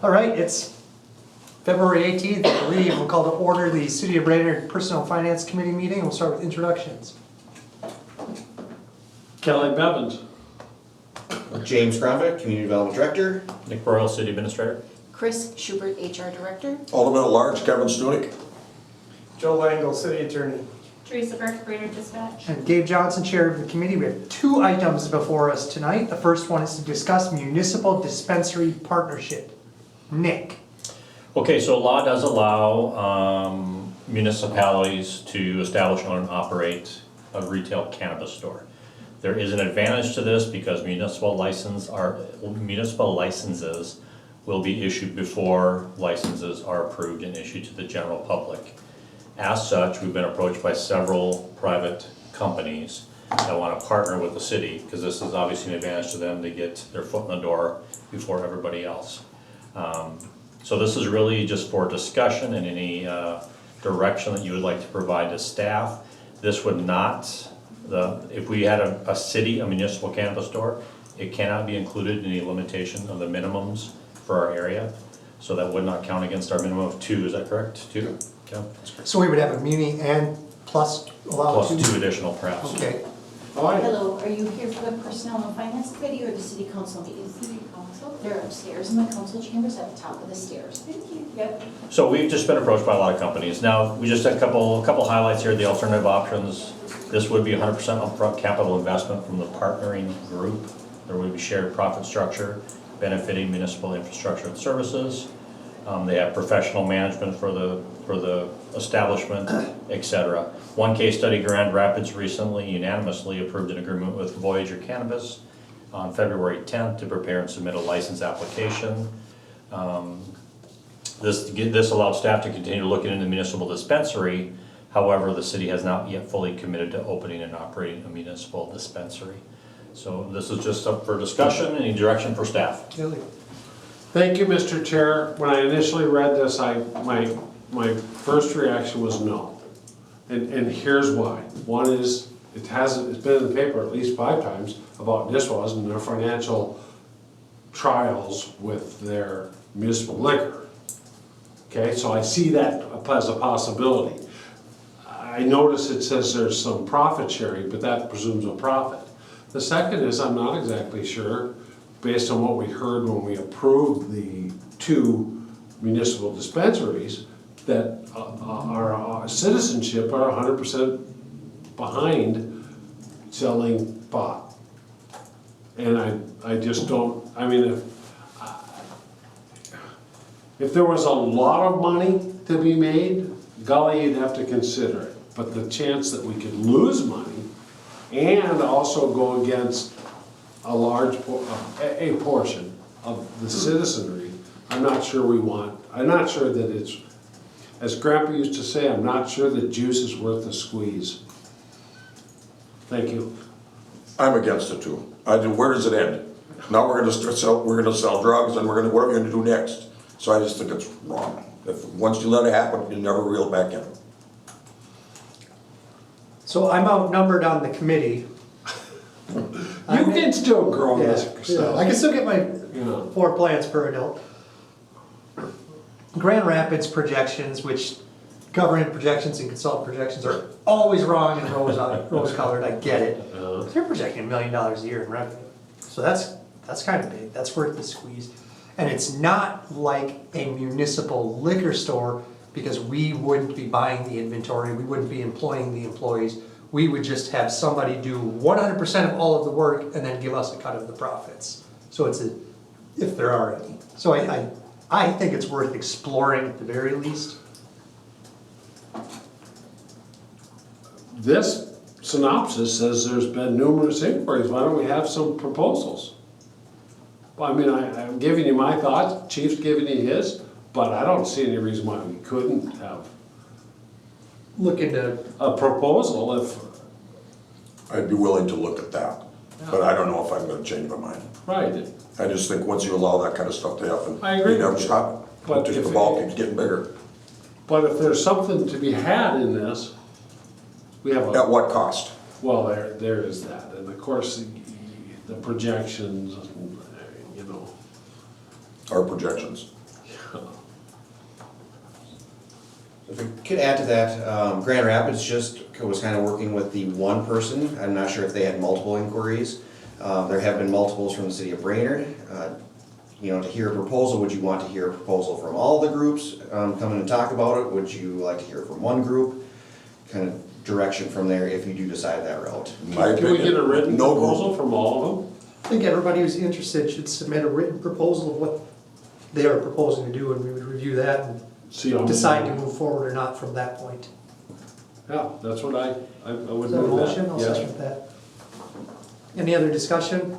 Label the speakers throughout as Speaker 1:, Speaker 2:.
Speaker 1: All right, it's February 18th, I believe. We'll call to order the City of Brainerd Personnel Finance Committee meeting. We'll start with introductions.
Speaker 2: Kelly Bevins.
Speaker 3: James Gronvik, Community Development Director.
Speaker 4: Nick Broyle, City Administrator.
Speaker 5: Chris Schubert, HR Director.
Speaker 6: Alderman at Large, Kevin Stunick.
Speaker 7: Joe Langle, City Attorney.
Speaker 8: Teresa Burke, Brainerd Dispatch.
Speaker 1: And Dave Johnson, Chair of the committee. We have two items before us tonight. The first one is to discuss municipal dispensary partnership. Nick.
Speaker 4: Okay, so law does allow municipalities to establish, own, and operate a retail cannabis store. There is an advantage to this because municipal licenses will be issued before licenses are approved and issued to the general public. As such, we've been approached by several private companies that want to partner with the city because this is obviously an advantage to them to get their foot in the door before everybody else. So this is really just for discussion and any direction that you would like to provide to staff. This would not, if we had a municipal cannabis store, it cannot be included in any limitation of the minimums for our area. So that would not count against our minimum of 2, is that correct? 2? Okay.
Speaker 1: So we would have a muni and plus allow
Speaker 4: Plus
Speaker 1: two?
Speaker 4: 2 additional perhaps.
Speaker 1: Okay.
Speaker 5: Hello, are you here for the Personnel and Finance Committee or the City Council meeting? City Council. They're upstairs in the council chambers at the top of the stairs. Thank you. Yep.
Speaker 4: So we've just been approached by a lot of companies. Now, we just had a couple highlights here, the alternative options. This would be 100% upfront capital investment from the partnering group. There would be shared profit structure benefiting municipal infrastructure and services. They have professional management for the establishment, etc. One case study, Grand Rapids recently unanimously approved an agreement with Voyager Cannabis on February 10th to prepare and submit a license application. This allowed staff to continue looking into the municipal dispensary. However, the city has not yet fully committed to opening and operating a municipal dispensary. So this is just up for discussion. Any direction for staff?
Speaker 1: Kelly.
Speaker 2: Thank you, Mr. Chair. When I initially read this, my first reaction was no. And here's why. One is, it's been in the paper at least 5 times about NISWAs and their financial trials with their municipal liquor. Okay, so I see that as a possibility. I notice it says there's some profit sharing, but that presumes a profit. The second is, I'm not exactly sure, based on what we heard when we approved the 2 municipal dispensaries, that our citizenship are 100% behind selling pot. And I just don't, I mean, if there was a lot of money to be made, golly, you'd have to consider it. But the chance that we could lose money and also go against a large a portion of the citizenry, I'm not sure we want. I'm not sure that it's, as Grandpa used to say, I'm not sure that juice is worth the squeeze. Thank you.
Speaker 6: I'm against it too. Where does it end? Now we're gonna sell drugs and what are we gonna do next? So I just think it's wrong. Once you let it happen, you never reel it back in.
Speaker 1: So I'm outnumbered on the committee.
Speaker 2: You can still grow this stuff.
Speaker 1: I can still get my
Speaker 2: Yeah.
Speaker 1: 4 plants per adult. Grand Rapids projections, which government projections and consultant projections are always wrong and rose colored, I get it. They're projecting $1 million a year in revenue. So that's kind of big, that's worth the squeeze. And it's not like a municipal liquor store because we wouldn't be buying the inventory, we wouldn't be employing the employees. We would just have somebody do 100% of all of the work and then give us a cut of the profits. So it's if there are any. So I think it's worth exploring at the very least.
Speaker 2: This synopsis says there's been numerous inquiries. Why don't we have some proposals? Well, I mean, I'm giving you my thoughts, Chief's giving you his, but I don't see any reason why we couldn't have
Speaker 1: Look into,
Speaker 2: a proposal if,
Speaker 6: I'd be willing to look at that, but I don't know if I'm gonna change my mind.
Speaker 2: right.
Speaker 6: I just think once you allow that kind of stuff to happen,
Speaker 2: I agree.
Speaker 6: you never stop.
Speaker 2: But
Speaker 6: Just
Speaker 2: if
Speaker 6: the ball keeps getting bigger.
Speaker 2: But if there's something to be had in this, we have
Speaker 6: At what cost?
Speaker 2: well, there is that. And of course, the projections, you know.
Speaker 6: Our projections.
Speaker 3: If I could add to that, Grand Rapids just was kind of working with the one person. I'm not sure if they had multiple inquiries. There have been multiples from the city of Brainerd. You know, to hear a proposal, would you want to hear a proposal from all the groups come in and talk about it? Would you like to hear from one group? Kind of direction from there if you do decide that route.
Speaker 6: My
Speaker 2: Can we get a
Speaker 6: opinion,
Speaker 2: written
Speaker 6: no
Speaker 2: proposal
Speaker 6: group.
Speaker 2: from all of them?
Speaker 1: I think everybody who's interested should submit a written proposal of what they are proposing to do, and we would review that and
Speaker 2: See, I'm-
Speaker 1: decide to move forward or not from that point.
Speaker 2: Yeah, that's what I would
Speaker 1: Is that a
Speaker 2: move that.
Speaker 1: motion? I'll
Speaker 2: Yes.
Speaker 1: second that. Any other discussion?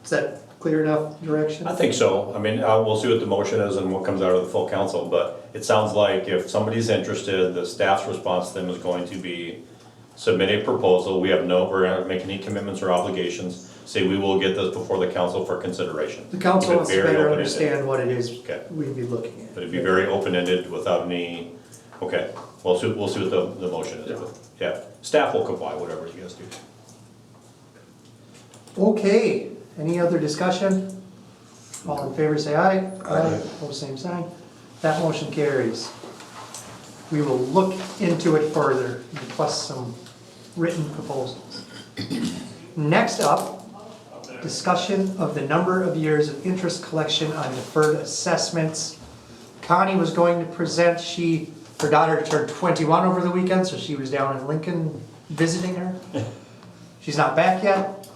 Speaker 1: Is that clear enough direction?
Speaker 4: I think so. I mean, we'll see what the motion is and what comes out of the full council, but it sounds like if somebody's interested, the staff's response to them is going to be submit a proposal. We're not making any commitments or obligations. Say we will get this before the council for consideration.
Speaker 1: The council
Speaker 4: Keep it
Speaker 1: wants to
Speaker 4: very
Speaker 1: better
Speaker 4: open-ended.
Speaker 1: understand what it is
Speaker 4: Okay.
Speaker 1: we'd be looking at.
Speaker 4: But it'd be very open-ended without any, okay, we'll see what the motion is.
Speaker 2: Yeah.
Speaker 4: But, yeah, staff will comply, whatever you guys do.
Speaker 1: Okay, any other discussion? All in favor, say aye.
Speaker 6: Aye.
Speaker 1: Opposed, same sign. That motion carries. We will look into it further, and request some written proposals. Next up, discussion of the number of years of interest collection on deferred assessments. Connie was going to present, her daughter turned 21 over the weekend, so she was down in Lincoln visiting her. She's not back yet.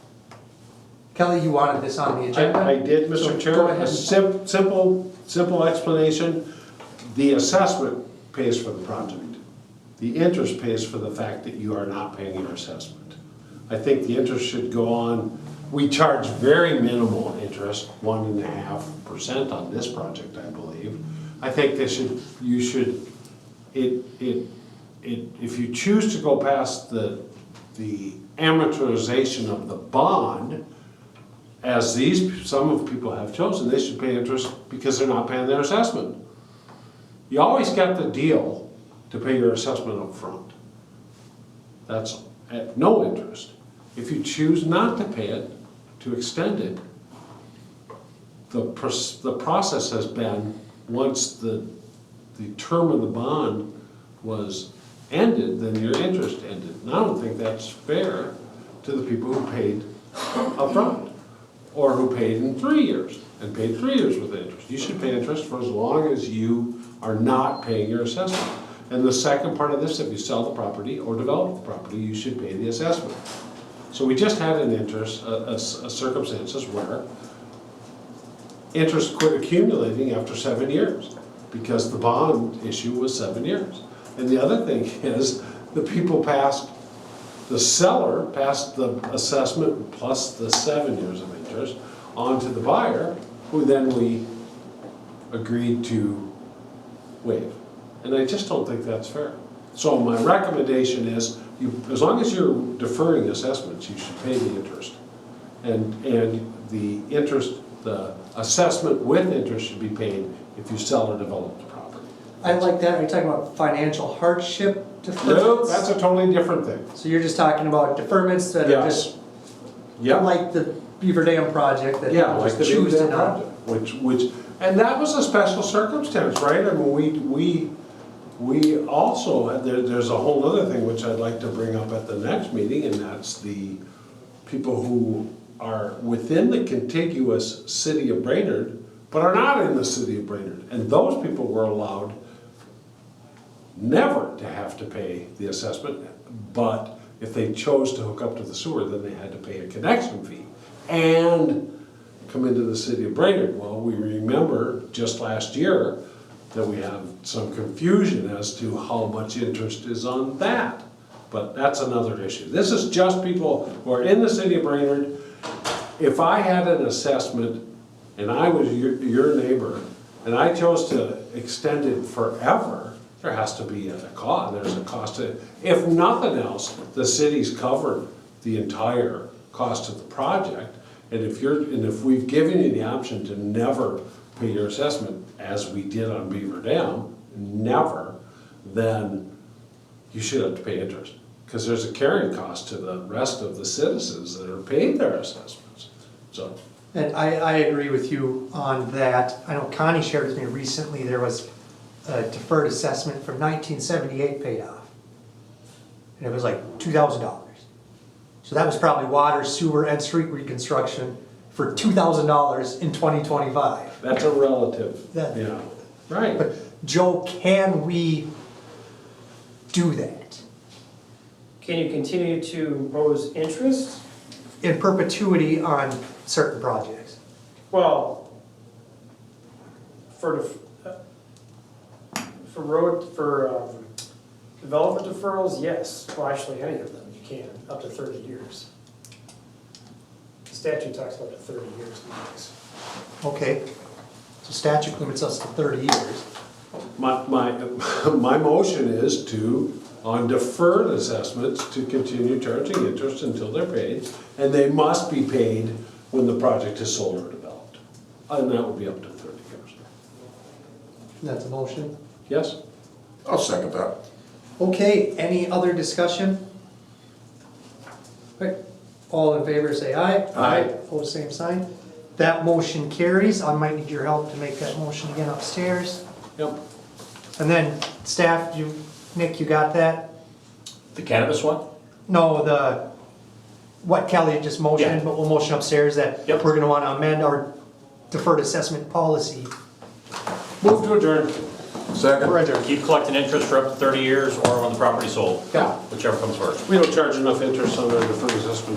Speaker 1: Kelly, you wanted this on the agenda?
Speaker 2: I did,
Speaker 1: So
Speaker 2: Mr. Chair.
Speaker 1: go ahead.
Speaker 2: A simple explanation. The assessment pays for the project. The interest pays for the fact that you are not paying your assessment. I think the interest should go on. We charge very minimal interest, 1.5% on this project, I believe. I think if you choose to go past the amortization of the bond, as some of people have chosen, they should pay interest because they're not paying their assessment. You always get the deal to pay your assessment up front. That's at no interest. If you choose not to pay it, to extend it, the process has been, once the term of the bond was ended, then your interest ended. And I don't think that's fair to the people who paid upfront, or who paid in 3 years, and paid 3 years with interest. You should pay interest for as long as you are not paying your assessment. And the second part of this, if you sell the property or develop the property, you should pay the assessment. So we just had a circumstances where interest quit accumulating after 7 years, because the bond issue was 7 years. And the other thing is, the seller passed the assessment plus the 7 years of interest on to the buyer, who then we agreed to waive. And I just don't think that's fair. So my recommendation is, as long as you're deferring assessments, you should pay the interest. And the interest, the assessment with interest should be paid if you sell or develop the property.
Speaker 1: I like that. Are you talking about financial hardship deferments?
Speaker 2: No, that's a totally different thing.
Speaker 1: So you're just talking about deferments that are just like the Beaver Dam project that
Speaker 2: Yeah,
Speaker 1: people
Speaker 2: like
Speaker 1: just
Speaker 2: the
Speaker 1: choose to
Speaker 2: Big Dam
Speaker 1: not.
Speaker 2: project, which, and that was a special circumstance, right? I mean, we also, there's a whole other thing which I'd like to bring up at the next meeting, and that's the people who are within the contiguous city of Brainerd, but are not in the city of Brainerd. And those people were allowed never to have to pay the assessment, but if they chose to hook up to the sewer, then they had to pay a connection fee and come into the city of Brainerd. Well, we remember just last year that we have some confusion as to how much interest is on that. But that's another issue. This is just people who are in the city of Brainerd. If I had an assessment and I was your neighbor and I chose to extend it forever, there has to be a cost. There's a cost to it. If nothing else, the city's covered the entire cost of the project. And if we've given you the option to never pay your assessment, as we did on Beaver Dam, never, then you should have to pay interest. Because there's a carrying cost to the rest of the citizens that are paying their assessments. So
Speaker 1: And I agree with you on that. I know Connie shared with me recently, there was a deferred assessment from 1978 paid off. And it was like $2,000. So that was probably water, sewer, and street reconstruction for $2,000 in 2025.
Speaker 2: That's a relative,
Speaker 1: That-
Speaker 2: yeah, right.
Speaker 1: But Joe, can we do that
Speaker 7: Can you continue to impose interest?
Speaker 1: in perpetuity on certain projects?
Speaker 7: Well, for development deferrals, yes. Well, actually, any of them, you can, up to 30 years. The statute talks about 30 years max.
Speaker 1: Okay, so statute limits us to 30 years.
Speaker 2: My motion is to, on deferred assessments, to continue charging interest until they're paid, and they must be paid when the project is sold or developed. And that would be up to 30 years.
Speaker 1: That's a motion.
Speaker 2: Yes?
Speaker 6: I'll second that.
Speaker 1: Okay, any other discussion? Right, all in favor say aye.
Speaker 2: Aye.
Speaker 1: Opposed, same sign. That motion carries. I might need your help to make that motion again upstairs.
Speaker 2: Yep.
Speaker 1: And then staff, Nick, you got that?
Speaker 4: The cannabis one?
Speaker 1: No, what Kelly just motioned,
Speaker 4: Yeah.
Speaker 1: but we'll motion upstairs that
Speaker 4: Yep.
Speaker 1: we're gonna wanna amend our deferred assessment policy.
Speaker 2: Move to adjourn.
Speaker 6: Second.
Speaker 1: We're adjourned.
Speaker 4: Keep collecting interest for up to 30 years or when the property's sold.
Speaker 1: Yeah.
Speaker 4: Whichever comes first.
Speaker 2: We don't charge enough interest on our deferred assessment